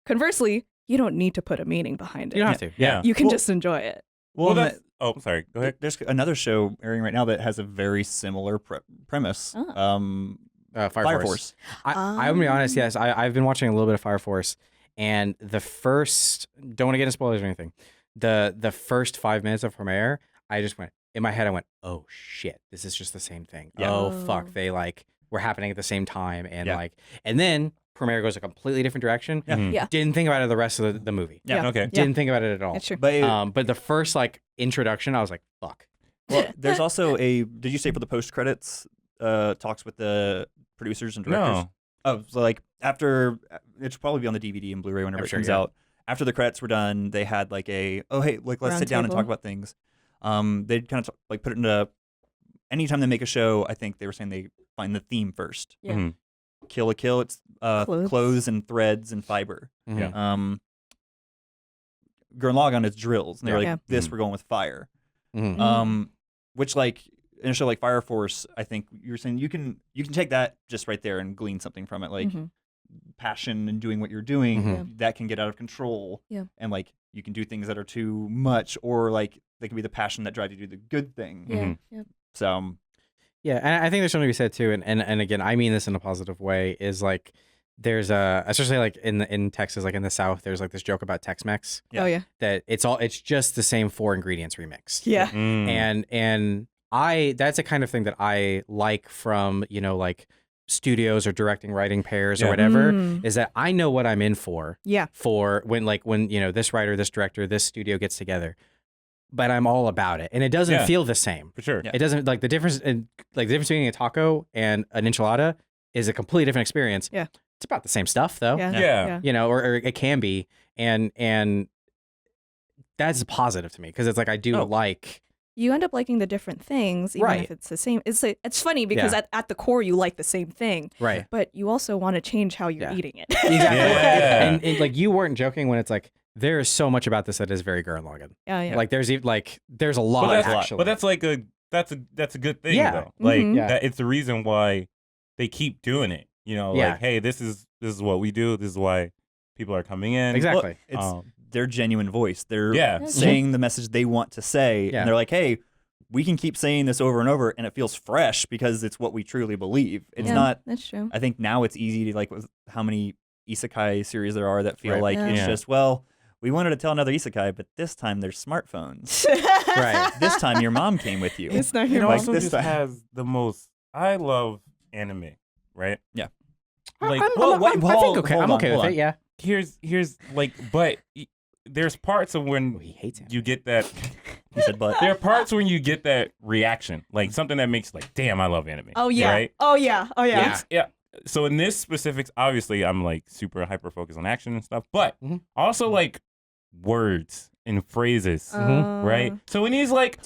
conversely, you don't need to put a meaning behind it. You don't have to. Yeah. You can Well- just enjoy it. Well, that's- oh, sorry. Go ahead. There's another show airing right now that has a very similar premise. Oh. Fire Force. I'm gonna be honest. Yes, I've been watching a little bit of Fire Force, and the first don't want to get into spoilers or anything. The first 5 minutes of Promare, I just went in my head. I went, oh shit, this is just the same thing. Yeah. Oh Oh. fuck, they like were happening at the same time, and Yeah. like, and then Promare goes a completely different direction. Yeah. Mhm. Yeah. Didn't think about it the rest of the movie. Yeah. Okay. Didn't think about it at all. It's true. But But the first like introduction, I was like, fuck. well, there's also a. Did you say for the post credits talks with the producers and directors? No. Oh, so like after it'll probably be on the DVD and Blu-ray whenever it comes out. After the credits were done, they had like hey, like let's sit down and talk about things. They'd kind of like put it into anytime they make a show. I think they were saying they find the theme first. Yeah. Mm-hmm. Kill a Kill. It's clothes and threads and fiber. Mm-hmm. Yeah. Gurren Lagann is drills, and they're like this. Mm-hmm. We're going with fire. Mm-hmm. Which like in a show like Fire Force, I think you're saying you can take that just right there and glean something from it, like passion and doing what you're doing. That can get out of control. Yeah. And like you can do things that are too much, or like they can be the passion that drives you to do the good thing. Yeah. So. Yeah, and I think there's something to be said too, and again, I mean this in a positive way. Is like there's especially like in Texas, like in the South, there's like this joke about Tex-Mex. Oh yeah. That it's just the same 4 ingredients remixed. Yeah. And that's a kind of thing that I like from, like studios or directing, writing pairs or whatever, is that I know what I'm in for. Yeah. For when this writer, this director, this studio gets together. But I'm all about it, and it doesn't feel the same. For sure. Yeah. It doesn't like the difference between a taco and an enchilada is a completely different experience. Yeah. It's about the same stuff though. Yeah. Or it can be, and that's a positive to me because it's like I do like. You end up liking the different things, even if it's the same. It's funny because at the core you like the same thing, right? But you also want to change how you're eating it. Exactly. Yeah. And like you weren't joking when it's like there is so much about this that is very Gurren Lagann. Yeah. Like there's a lot actually. But that's like that's a good thing though. Like that, it's the reason why they keep doing it. Like hey, this is what we do. This is why people are coming in. Exactly. Well, it's their genuine voice. They're saying the message they want to say, and they're like, hey, we can keep saying this over and over, and it feels fresh because it's what we truly believe. It's not. That's true. I think now it's easy to like with how many isekai series there are that feel like it's just we wanted to tell another isekai, but this time there's smartphones. Right. This time your mom came with you. It's not It your also this just time. has the most. I love anime, right? Yeah. Like I think I'm okay with it. Yeah. here's like, but there's parts of when He hates it. you get that. He said, but There are parts when you get that reaction, like something that makes like, damn, I love anime. Oh yeah. Right? Oh yeah. Yeah. So in this specifics, obviously, I'm like super hyper focused on action and stuff, but also like words and phrases, right? So when he's like,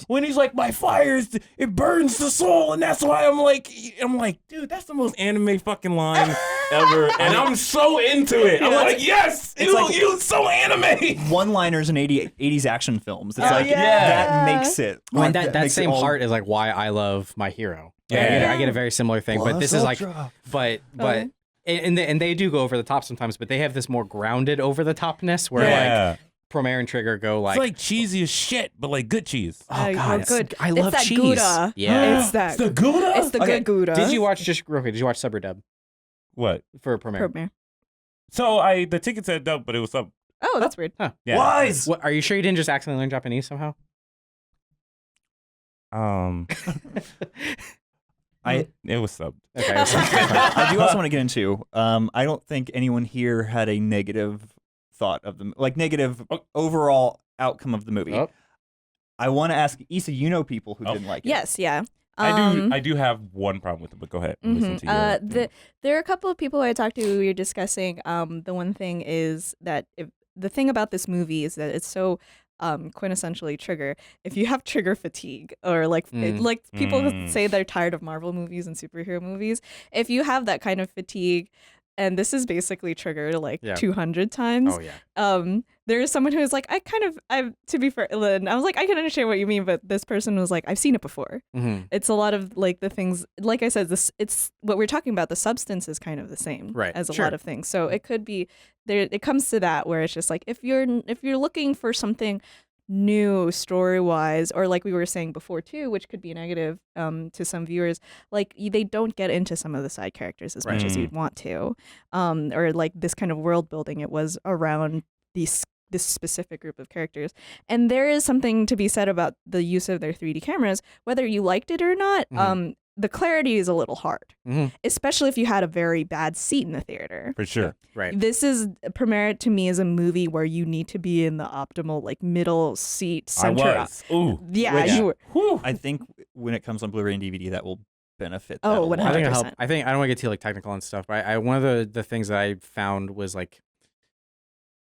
my fire it burns the soul, and that's why I'm like, dude, that's the most anime fucking line ever, and I'm so into it. I'm like, yes, it's so anime. one-liners in 80s action films. It's Oh, like yeah. that makes it. When that that makes it same all- heart is like why I love My Hero. Yeah. I get a very similar thing, but this is like, but and they do go over the top sometimes, but they have this more grounded over the topness where like Promare and Trigger go like, it's like cheesy as shit, but like good cheese. oh god, good. I love it's that cheese. Gouda. Yeah. It's that. It's the Gouda? It's the good Gouda. Did you watch Did you watch sub or dub What? for Promare? Promare. So the ticket said dub, but it was sub. Oh, that's weird. Huh. Yeah. Wise. What, are you sure you didn't just accidentally learn Japanese somehow? It was subbed. Okay. I do also want to get into. I don't think anyone here had a negative thought of the negative overall outcome of the movie. Oh. I want to ask Yssa. You know people who didn't like it. Yes. Yeah. I do have one problem with it, but go ahead. Listen to your There are a couple of people I talked to who we were discussing. The one thing is that the thing about this movie is that it's so quintessentially Trigger. If you have trigger fatigue or people say they're tired of Marvel movies and superhero movies, if you have that kind of fatigue, and this is basically Trigger 200 times. Oh yeah. There is someone who is like, to be fair, Lynn, I was like, I can understand what you mean, but this person was like, I've seen it before. It's a lot of like the things, like I said, it's what we're talking about. The substance is kind of the same as a lot of things. So it could be there. It comes to that where it's just like, if you're looking for something new story wise, or like we were saying before too, which could be negative to some viewers, like they don't get into some of the side characters as much as you'd want to, or like this kind of world building it was around this specific group of characters. And there is something to be said about the use of their 3D cameras, whether you liked it or not. The clarity is a little hard, especially if you had a very bad seat in the theater. For sure. Right. This is Promare to me is a movie where you need to be in the optimal like middle seat center. I was. Ooh. Yeah, you were. I think when it comes on Blu-ray and DVD, that will benefit. Oh, that a lot. I think it'll help. 100%. I think I don't want to get too like technical and stuff, but one of the things that I found was like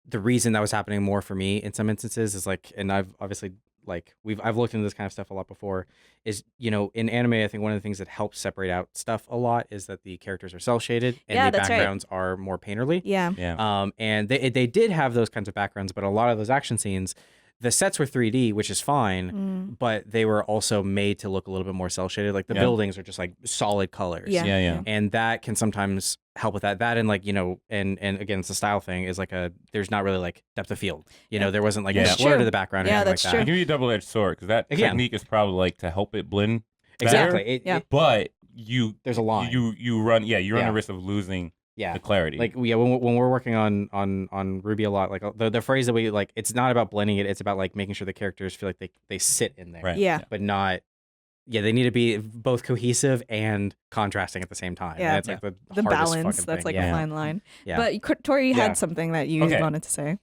the reason that was happening more for me in some instances is like, and I've obviously like I've looked into this kind of stuff a lot before, is in anime I think one of the things that helps separate out stuff a lot is that the characters are cell shaded and Yeah, the that's right. backgrounds are more painterly. Yeah. And they did have those kinds of backgrounds, but a lot of those action scenes, the sets were 3D, which is fine, but they were also made to look a little bit more cell shaded. Like the buildings are just like solid colors. Yeah. And that can sometimes help with that. That and like, and again, it's a style thing, is like there's not really like depth of field. There wasn't like a That's blur to true. the background or Yeah, anything that's like true. that. It can be a double-edged sword because that Again. technique is probably like to help it blend better. Exactly. But There's a line. you run the risk of losing the clarity. Like when we're working on Ruby a lot, like the phrase that we like, it's not about blending it, it's about like making sure the characters feel like they sit in there. Right. Yeah. But not they need to be both cohesive and contrasting at the same time. Yeah. And it's like the The hardest balance, fucking that's thing. like a fine line. Yeah. But Tori Yeah. had something that you Okay. wanted to say.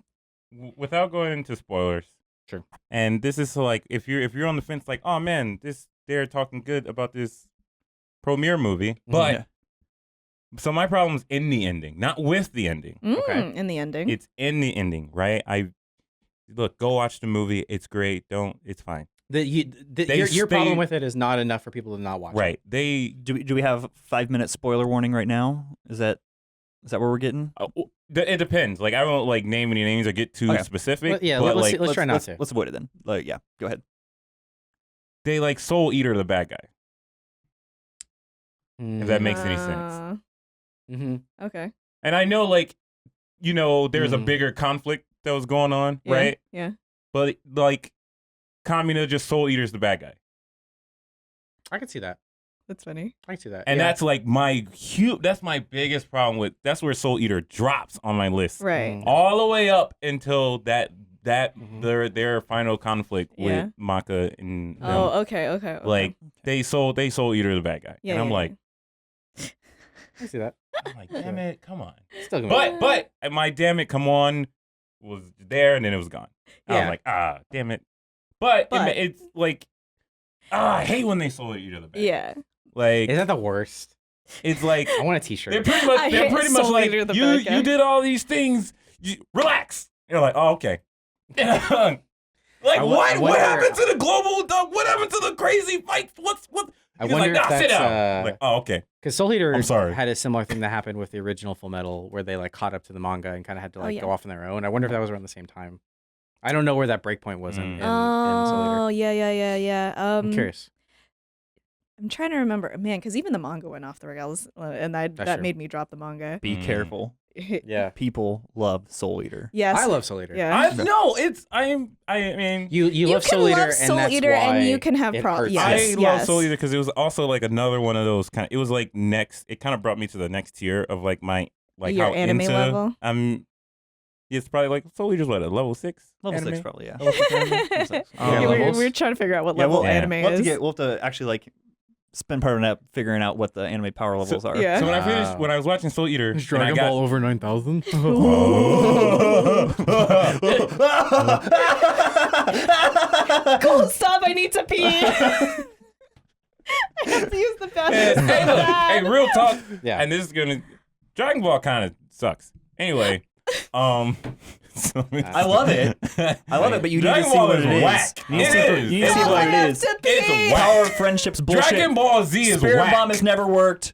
Without going into spoilers. Sure. And this is like if you're on the fence, like, oh man, they're talking good about this Promare movie, but so my problem's in the ending, not with the ending. Okay. In the ending. It's in the ending, right? Go watch the movie. It's great. It's fine. Your problem with it is not enough for people to not watch. Right. Do we have 5-minute spoiler warning right now? Is that where we're getting? It depends. Like I won't like name any names or get too specific. Well, but, let's try not to. Let's avoid it then. Like, yeah, go ahead. They like Soul Eater the bad guy. If that makes any sense. Mm-hmm. Okay. And I know like there's a bigger conflict that was going on, Yeah. right? Yeah. But like Kamina just Soul Eater's the bad guy. I can see that. That's funny. I can see that. And that's like that's my biggest problem with, that's where Soul Eater drops on my list. Right. All the way up until their final conflict with Maka and them. Oh, okay. Like they Soul Eater the bad guy. Yeah, and I'm yeah, like, I see that. I'm like, damn it, come on. Still gonna But my damn it, come on was there and then it was gone. I was like, damn it. But it's like, I hate when they Soul Eater the bad guy. Yeah. Like, is that the worst? it's like I want a T-shirt. they're pretty much Soul like, Eater the you bad guy. did all these things. Relax. You're like, oh, okay. Like, what happened to the global? What happened to the crazy fight? What? I He's wonder like, if nah, sit that's down. Like, oh, okay. because Soul Eater I'm sorry. had a similar thing that happened with the original Full Metal, where they like caught up to the manga and kind of had to like go off on their own. I wonder if that was around the same time. I don't know where that breakpoint was in Soul Oh, Eater. yeah. I'm curious. I'm trying to remember, man, because even the manga went off the rails, and that true. made me drop the manga. Be careful. Yeah. People love Soul Eater. Yes, I love Soul Eater. Yeah, I mean, You love can Soul Eater, love Soul and that's Eater, why and you can have it problems. hurts. Yes, I love Soul Eater because it was also like another one of those kind of. It was like it kind of brought me to the next tier of like my Your how anime into level? It's probably like Soul Eater's what, a level 6? Level anime? 6 probably, yeah. Level 6 anime? Level 6. Yeah, levels? we're trying to figure out what level anime we'll have is. we'll have to actually like spend part of that figuring out what the anime power levels are. Yeah. So when I was watching Soul Eater, Is and I Dragon got, Ball over 9,000? Cool, stop! I need to pee. I have to use the bathroom. hey, look, hey, real talk. Yeah. And this is gonna Dragon Ball kind of sucks. Anyway, I love it. I love it, but you need to Dragon see Ball what is it is. whack. You need to It see, is. you need to see what it is. It's Power whack. of friendship's bullshit. Dragon Ball Z is Spirit whack. Bomb has never worked.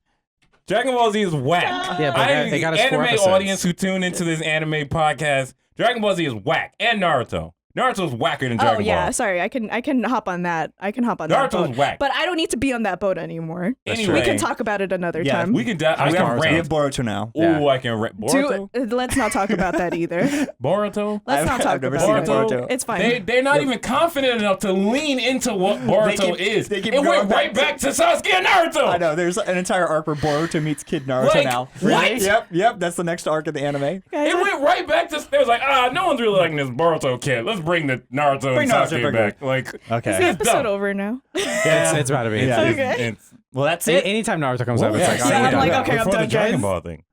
Dragon Ball Z is whack. Yeah, but they got us 4 anime episodes. audience who tune into this anime podcast, Dragon Ball Z is whack, and Naruto. Naruto's whacker than Dragon Oh yeah, Ball. sorry. I can hop on that. I can hop on that Naruto's boat. whack. But I don't need to be on that boat anymore. Anyway, We can talk about it another Yeah, time. We can. I We can have rant. Boruto now. Yeah. Ooh, I can rant. Boruto. Let's not talk about that either. Boruto. Let's not talk I've never about seen it. Boruto. It's fine. They're not even confident enough to lean into what Boruto is. they keep it going went right back to Sasuke and Naruto. I know. There's an entire arc where Boruto meets Kid Naruto Like, now. what? Yep. That's the next arc of the anime. Guys, It went right back to. They was like, no one's really liking this Boruto kid. Let's bring the Naruto and Naruto Sasuke back. back. Like, Okay. is the it's episode dumb. over now? It's about to be. Yeah. Okay. It's, Well, that's it. Anytime Naruto comes up, it's Yeah. like, Yeah, I'm I'm done. like, okay, I'm before done, the Dragon guys. Ball thing.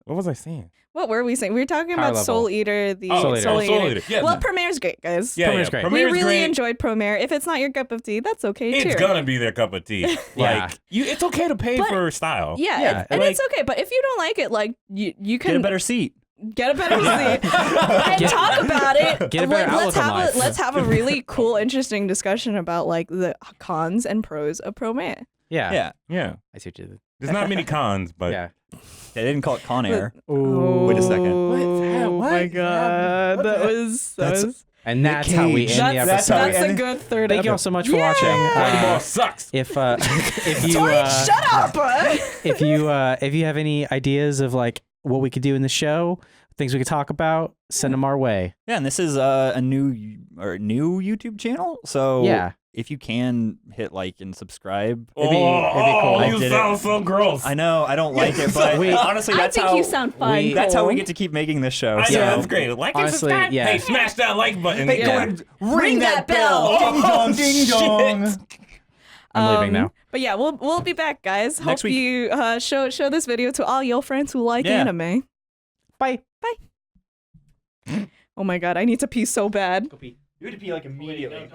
What was I saying? What were we saying? We were talking Power about level. Soul Eater, the Oh, Soul Soul Eater. Eater. Yeah. Well, Promare's great, guys. Yeah, Promare is great. We Promare's really great. enjoyed Promare. If it's not your cup of tea, that's okay too. It's gonna be their cup of tea. Yeah. Like it's okay to pay But- for style. Yeah, Yeah, and like- it's okay. But if you don't like it, like you can Get a better seat. get a better seat and talk about it. Get a better let's outlook on life. let's have a really cool, interesting discussion about like the cons and pros of Promare. Yeah. Yeah. Yeah. I see what you did. There's not many cons, but Yeah. They didn't call it Con Air. Ooh. Wait a second. Oh What? my god, that was And that's how we Cage. end the that's episode. how we a end it. good third. Thank you all so much for watching. Dragon Ball sucks. If you Shut up! if you have any ideas of like what we could do in the show, things we could talk about, send them our way. Yeah, and this is a new YouTube channel. So Yeah. if you can hit like and subscribe. It'd be cool. I You did sound it. so gross. I know, I don't like it, but honestly, I that's think how you sound fine. that's how we Cole. get to keep making this show. I so. know, that's great. Like and Honestly, subscribe. yeah. Hey, smash that like button. Hey, Yeah. go and ring that bell. Oh, Ding dong, ding shit. dong. I'm leaving now. But yeah, we'll be back, guys. Next Hope week. you show this video to all your friends who like Yeah. anime. Bye. Oh my god, I need to pee so bad. You had to pee like immediately.